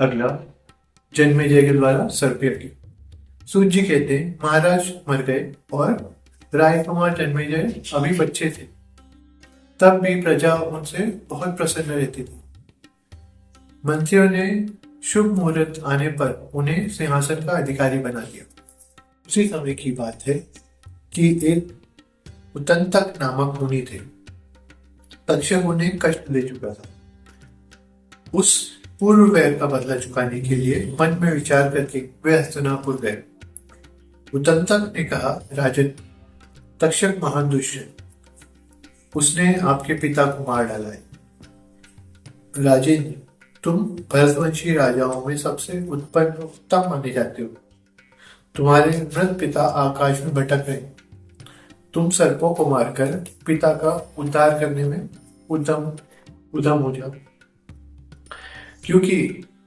अगला, जन्मेजय के द्वारा सर्प यज्ञ। सूत जी कहते हैं महाराज मर गए और राजकुमार जन्मेजय अभी बच्चे थे। तब भी प्रजा उनसे बहुत प्रसन्न रहती थी। मंत्रियों ने शुभ मुहूर्त आने पर उन्हें सिंहासन का अधिकारी बना दिया। उसी समय की बात है कि एक उतंतक नामक मुनि थे। तक्षक उन्हें कष्ट दे चुका था। उस पूर्व वैर का बदला चुकाने के लिए मन में विचार करके वे हस्तिनापुर गए। उतंतक ने कहा, राजन, तक्षक महान दुष्ट है। उसने आपके पिता को मार डाला है। राजेंद्र, तुम भरतवंशी राजाओं में सबसे उत्तम माने जाते हो। तुम्हारे मृत पिता आकाश में भटक रहे। तुम सर्पों को मारकर पिता का उद्धार करने में उद्यम हो जाओ, क्योंकि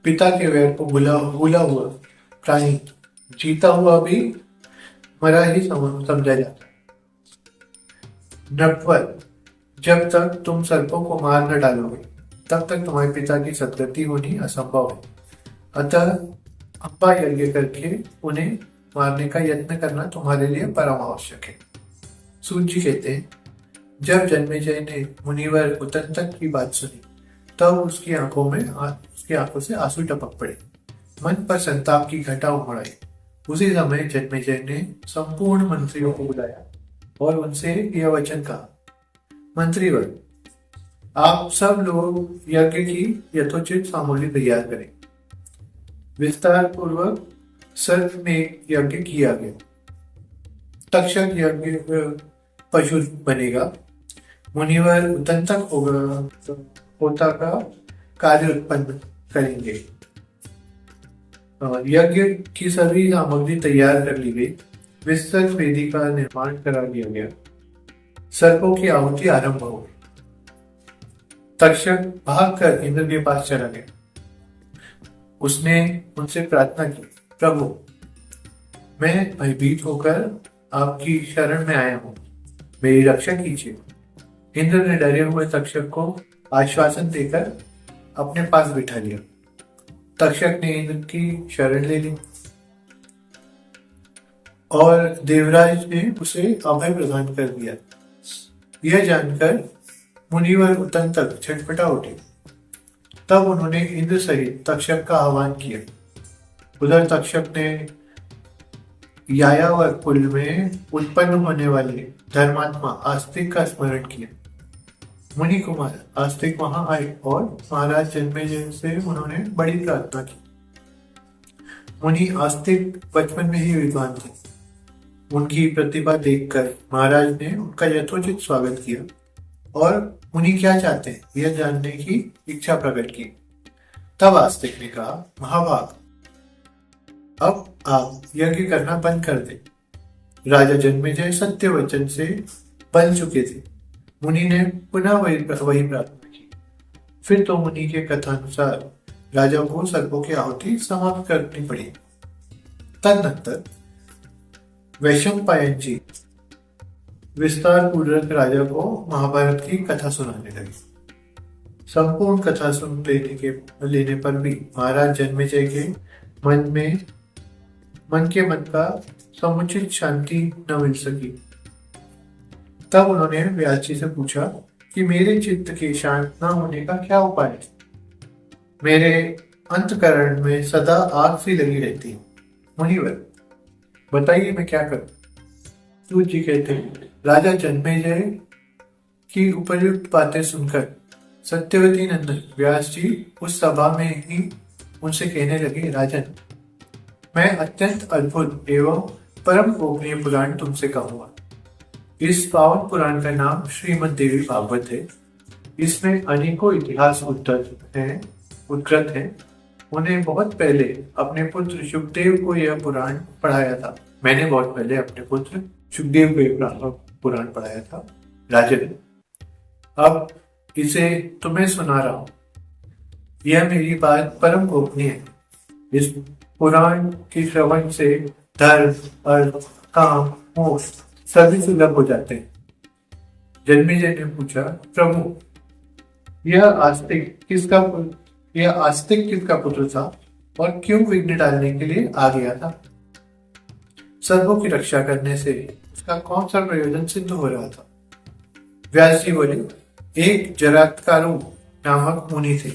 पिता के वैर को भूला हुआ प्राणी जीता हुआ भी मरा ही समझा जाता है। नटवर, जब तक तुम सर्पों को मार न डालोगे तब तक तुम्हारे पिता की सद्गति होनी असंभव है। अतः अम्बा यज्ञ करके उन्हें मारने का यत्न करना तुम्हारे लिए परम आवश्यक है। सूत जी कहते हैं जब जन्मेजय ने मुनिवर उतंतक की बात सुनी तब उसकी आंखों से आंसू टपक पड़े। मन पर संताप की घटा उमड़ आई। उसी समय जन्मेजय ने संपूर्ण मंत्रियों को बुलाया और उनसे यह वचन कहा, मंत्रीवर, आप सब लोग यज्ञ की यथोचित सामग्री तैयार करें। विस्तार पूर्वक सर्प में यज्ञ किया गया। तक्षक यज्ञ पशु बनेगा। मुनिवर उतंतक होता का कार्य उत्पन्न करेंगे। यज्ञ की सभी सामग्री तैयार कर ली गई। विस्तृत वेदी का निर्माण करा दिया गया। सर्पों की आहुति आरंभ हो गई। तक्षक भागकर इंद्र के पास चला गया। उसने उनसे प्रार्थना की, प्रभु, मैं भयभीत होकर आपकी शरण में आया हूँ, मेरी रक्षा कीजिए। इंद्र ने डरे हुए तक्षक को आश्वासन देकर अपने पास बिठा लिया। तक्षक ने इंद्र की शरण ले ली और देवराज ने उसे अभय प्रदान कर दिया। यह जानकर मुनिवर उतंतक छटपटा उठे। तब उन्होंने इंद्र सहित तक्षक का आह्वान किया। उधर तक्षक ने यायावर कुल में उत्पन्न होने वाले धर्मात्मा आस्तिक का स्मरण किया। मुनि कुमार आस्तिक वहां आए और महाराज जन्मेजय से उन्होंने बड़ी प्रार्थना की। मुनि आस्तिक बचपन में ही विद्वान थे। उनकी प्रतिभा देखकर महाराज ने उनका यथोचित स्वागत किया और मुनि क्या चाहते हैं यह जानने की इच्छा प्रकट की। तब आस्तिक ने कहा, महाभाग, अब आप यज्ञ करना बंद कर दें। राजा जन्मेजय सत्य वचन से बन चुके थे। मुनि ने पुनः वही प्रार्थना की। फिर तो मुनि के कथानुसार राजा को सर्पों की आहुति समाप्त करनी पड़ी। तदनंतर वैशंपायन जी विस्तार पूर्वक राजा को महाभारत की कथा सुनाने लगे। संपूर्ण कथा सुन लेने पर भी महाराज जन्मेजय के मन का समुचित शांति न मिल सकी। तब उन्होंने व्यास जी से पूछा कि मेरे चित्त के शांत न होने का क्या उपाय है। मेरे अंतकरण में सदा आग सी लगी रहती है। मुनिवर, बताइए मैं क्या करूं। सूत जी कहते हैं राजा जन्मेजय की उपर्युक्त बातें सुनकर सत्यवती नंदन व्यास जी उस सभा में ही उनसे कहने लगे, राजन, मैं अत्यंत अद्भुत एवं परम गोपनीय पुराण तुमसे कहूंगा। इस पावन पुराण का नाम श्रीमद् देवी भागवत है। इसमें अनेकों इतिहास उद्गत हैं। उन्हें बहुत पहले अपने पुत्र शुकदेव को यह पुराण पढ़ाया था। मैंने बहुत पहले अपने पुत्र शुकदेव को यह पुराण पढ़ाया था। राजन, अब इसे तुम्हें सुना रहा हूं। यह मेरी बात परम गोपनीय है। इस पुराण के श्रवण से धर्म, अर्थ, काम, मोक्ष सभी सुलभ हो जाते हैं। जन्मेजय ने पूछा, प्रभु, यह आस्तिक यह आस्तिक किसका पुत्र था और क्यों विघ्न डालने के लिए आ गया था? सर्पों की रक्षा करने से उसका कौन सा प्रयोजन सिद्ध हो रहा था? व्यास जी बोले, एक जरात्कारू नामक मुनि थे।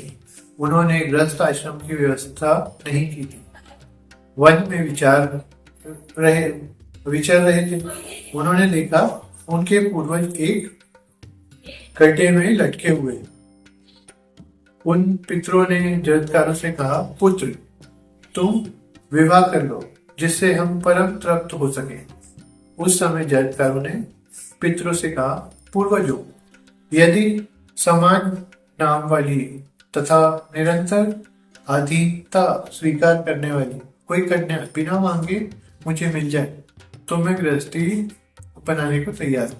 उन्होंने गृहस्थ आश्रम की व्यवस्था नहीं की थी। वन में रहे विचर रहे थे। उन्होंने देखा उनके पूर्वज एक गड्ढे में लटके हुए। उन पितरों ने जरत्कारों से कहा, पुत्र तुम विवाह कर लो जिससे हम परम तृप्त हो सके। उस समय जरत्कारों ने पितरों से कहा, पूर्वजों, यदि समान नाम वाली तथा निरंतर अधीनता स्वीकार करने वाली कोई कन्या बिना मांगे मुझे मिल जाए तो मैं गृहस्थी अपनाने को तैयार हूं।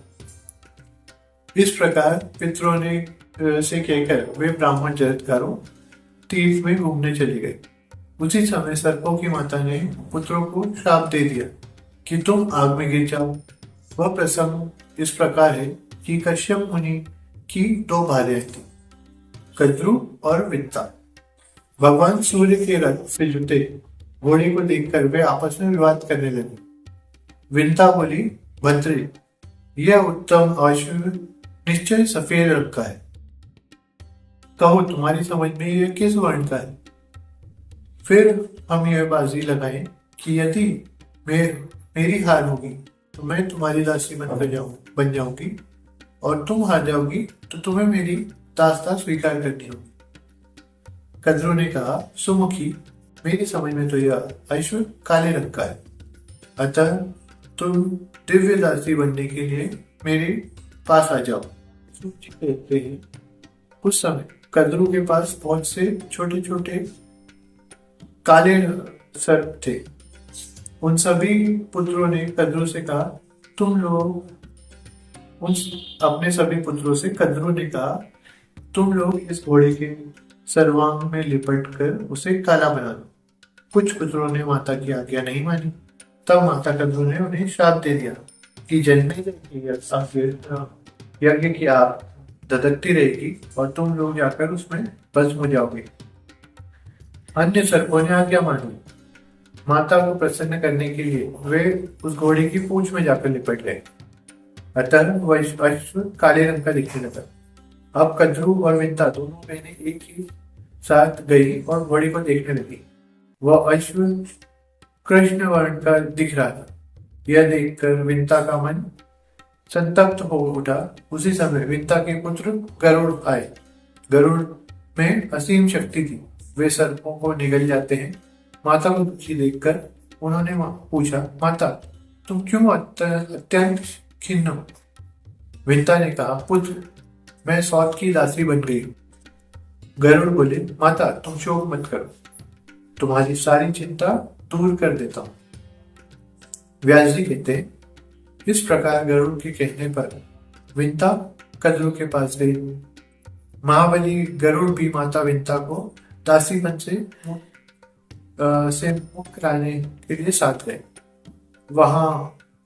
इस प्रकार पितरों ने से कहकर वे ब्राह्मण जरत्कारों तीर्थ में घूमने चले गए। उसी समय सर्पों की माता ने पुत्रों को श्राप दे दिया कि तुम आग में गिर जाओ। वह प्रसंग इस प्रकार है कि कश्यप मुनि की दो भार्याएं थी, कद्रु और वित्ता। भगवान सूर्य के रथ से जुटे घोड़े को देखकर वे आपस में विवाद करने लगे। विंता बोली, भद्रे, यह उत्तम अश्व निश्चय सफेद रंग का है। कहो तुम्हारी समझ में यह किस वर्ण का है? फिर हम यह बाजी लगाएं कि यदि मेरी हार होगी तो मैं तुम्हारी दासी बन जाऊंगी और तुम हार जाओगी तो तुम्हें मेरी दासता स्वीकार करनी होगी। कद्रु ने कहा, सुमुखी, मेरी समझ में तो यह अश्व काले रंग का है, अतः तुम दिव्य दासी बनने के लिए मेरे पास आ जाओ। कहते हैं उस समय कद्रु के पास बहुत से छोटे छोटे काले सर्प थे। उन सभी पुत्रों ने कद्रु से कहा, अपने सभी पुत्रों से कद्रु ने कहा, तुम लोग इस घोड़े के सर्वांग में लिपट कर उसे काला बना दो। कुछ पुत्रों ने माता की आज्ञा नहीं मानी। तब माता कद्रु ने उन्हें श्राप दे दिया कि जन्मे यज्ञ की आग धधकती रहेगी और तुम लोग जाकर उसमें भस्म हो जाओगे। अन्य सर्पों ने आज्ञा मानी। माता को प्रसन्न करने के लिए वे उस घोड़े की पूंछ में जाकर लिपट गए। अतः वह अश्व काले रंग का दिखने लगा। अब कद्रु और विंता दोनों बहनें एक ही साथ गई और घोड़े को देखने लगी। वह अश्व कृष्ण वर्ण का दिख रहा था। यह देखकर विंता का मन संतप्त हो उठा। उसी समय विंता के पुत्र गरुड़ आए। गरुड़ में असीम शक्ति थी, वे सर्पों को निगल जाते हैं। माता को दुखी देखकर उन्होंने पूछा, माता तुम क्यों अत्यंत खिन्न हो? विंता ने कहा, पुत्र मैं सौत की दासी बन गई हूँ। गरुड़ बोले, माता तुम शोक मत करो, तुम्हारी सारी चिंता दूर कर देता हूँ। व्यास जी कहते हैं, इस प्रकार गरुड़ के कहने पर विंता कद्रु के पास गई। महाबली गरुड़ भी माता विंता को दासी मन से मुक्त कराने के लिए साथ गए। वहां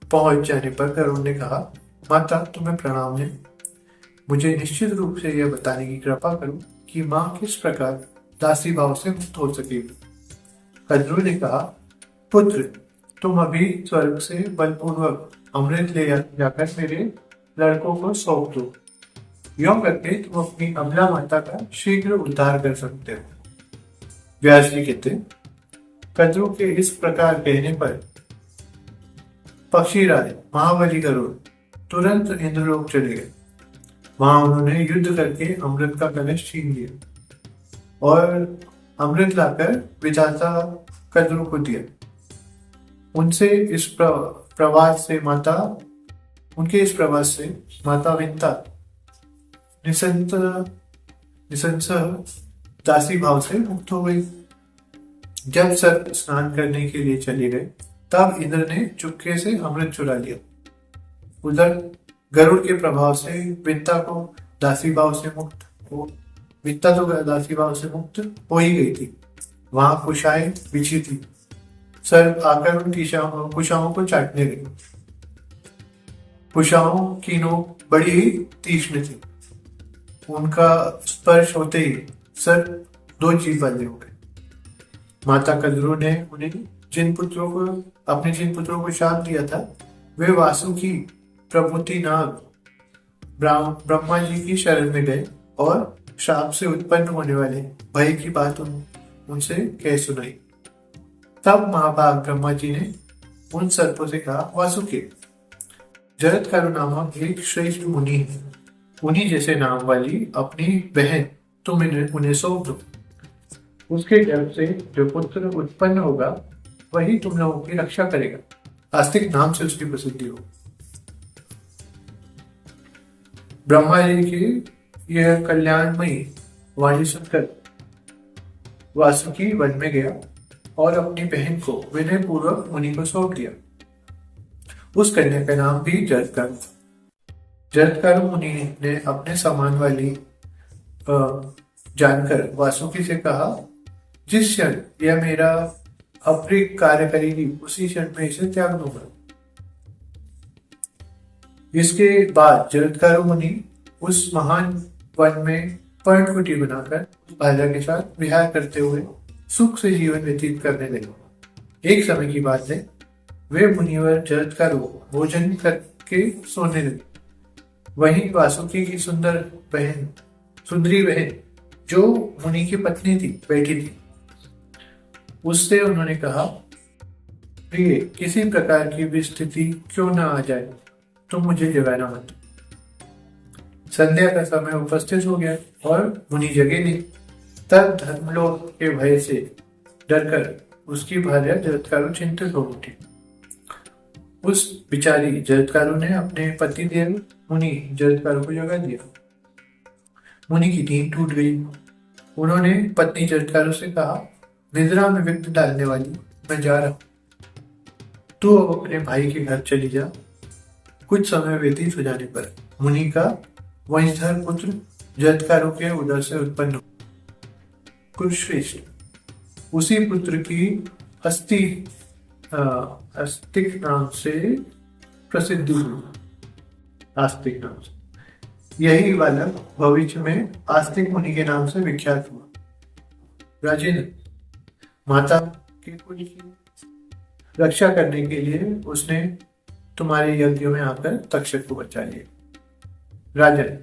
पहुंच जाने पर गरुड़ ने कहा, माता तुम्हें प्रणाम है। मुझे निश्चित रूप से यह बताने की कृपा करो कि माँ किस प्रकार दासी भाव से मुक्त हो सकेगी। कद्रु ने कहा, पुत्र तुम अभी स्वर्ग से बलपूर्वक अमृत ले जाकर मेरे लड़कों को सौंप दो। यों करके तुम अपनी अबला माता का शीघ्र उद्धार कर सकते हो। व्यास जी कहते, कद्रु के इस प्रकार कहने पर पक्षीराज महाबली गरुड़ तुरंत इंद्रलोक चले गए। वहां उन्होंने युद्ध करके अमृत का कलश छीन लिया और अमृत लाकर विधाता कद्रु को दिया। उनके इस प्रवास से माता विंता निसंस दासी भाव से मुक्त हो गई। जब सर्प स्नान करने के लिए चले गए तब इंद्र ने चुपके से अमृत चुरा लिया। उधर गरुड़ के प्रभाव से विंता तो दासी भाव से मुक्त हो ही गई थी। वहां कुशाएं बिछी थी। सर्प आकर उन कुशाओं को चाटने लगे। कुशाओं की नोक बड़ी ही तीक्ष्ण थी। उनका स्पर्श होते ही सर्प दो जीव बंधे हो गए। माता कद्रू ने उन्हें जिन पुत्रों को शाप दिया था, वे वासुकी, प्रभुति नाग, ब्रह्मा जी की शरण में गए और शाप से उत्पन्न होने वाले भय की बात उनसे कह सुनाई। तब महाभाग ब्रह्मा जी ने उन सर्पों से कहा, वासुकी, जरत्कारू नामक एक श्रेष्ठ मुनि है, उन्हीं जैसे नाम वाली अपनी बहन तुम उन्हें सौंप दो। उसके गर्भ से जो पुत्र उत्पन्न होगा वही तुम लोगों की रक्षा करेगा। आस्तिक नाम से उसकी प्रसिद्धि हो। ब्रह्मा जी की यह कल्याणमयी वाणी सुनकर वासुकी वन में गया और अपनी बहन को विनय पूर्वक मुनि को सौंप दिया। उस कन्या का नाम भी जरत्कारू। जरत्कारू मुनि ने अपने समान वाली जानकर वासुकी से कहा, जिस क्षण यह मेरा अप्रिय कार्य करेगी उसी क्षण में इसे त्याग दूंगा। इसके बाद जरत्कारू मुनि उस महान वन में पर्णकुटी बनाकर भार्या के साथ विहार करते हुए सुख से जीवन व्यतीत करने लगे। एक समय की बात है, वे मुनिवर जरत्कारू भोजन करके सोने लगे। वहीं वासुकी की सुंदरी बहन जो मुनि की पत्नी थी बैठी थी। उससे उन्होंने कहा, प्रिय, किसी प्रकार की भी स्थिति क्यों ना आ जाए, तुम मुझे जगाना मत। संध्या का समय उपस्थित हो गया और मुनि जगे नहीं। तब धर्मलोक के भय से डरकर उसकी भार्या जरत्कारू चिंतित हो उठी। उस बिचारी जरत्कारू ने अपने पति देव मुनि जरत्कारू को जगा दिया। मुनि की नींद टूट गई। उन्होंने पत्नी जरत्कारू से कहा, निद्रा में विघ्न डालने वाली, मैं जा रहा हूं, तू अब अपने भाई के घर चली जा। कुछ समय व्यतीत हो जाने पर मुनि का वंशधर पुत्र जरत्कारू के उदर से उत्पन्न कुरुश्रेष्ठ। उसी पुत्र की आस्तिक नाम से प्रसिद्धि हुई। आस्तिक नाम से यही बालक भविष्य में आस्तिक मुनि के नाम से विख्यात हुआ। राजेंद्र, माता के कुल की रक्षा करने के लिए उसने तुम्हारे यज्ञ में आकर तक्षक को बचा लिया। राजन,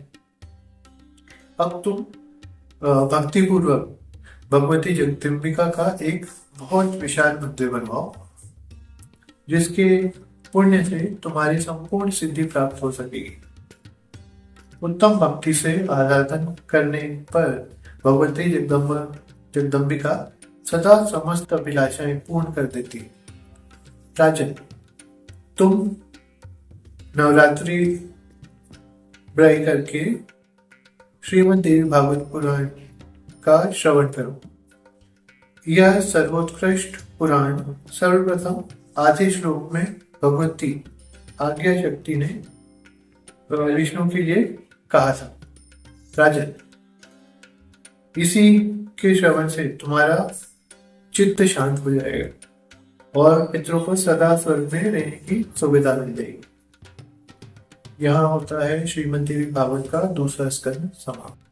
अब तुम भक्ति पूर्वक भगवती जगदम्बिका का एक बहुत विशाल मंदिर बनवाओ, जिसके पुण्य से तुम्हारी संपूर्ण सिद्धि प्राप्त हो सकेगी। उत्तम भक्ति से आराधन करने पर भगवती जगदम्बिका सदा समस्त अभिलाषाएं पूर्ण कर देती है। राजन, तुम नवरात्रि व्रत करके श्रीमद् देवी भागवत पुराण का श्रवण करो। यह सर्वोत्कृष्ट पुराण सर्वप्रथम आधे श्लोक में भगवती आज्ञा शक्ति ने विष्णु के लिए कहा था। राजन, इसी के श्रवण से तुम्हारा चित्त शांत हो जाएगा और पितरों को सदा स्वर्ग में रहने की सुविधा मिल जाएगी। यहाँ होता है श्रीमद् देवी भागवत का दूसरा स्कंद समाप्त।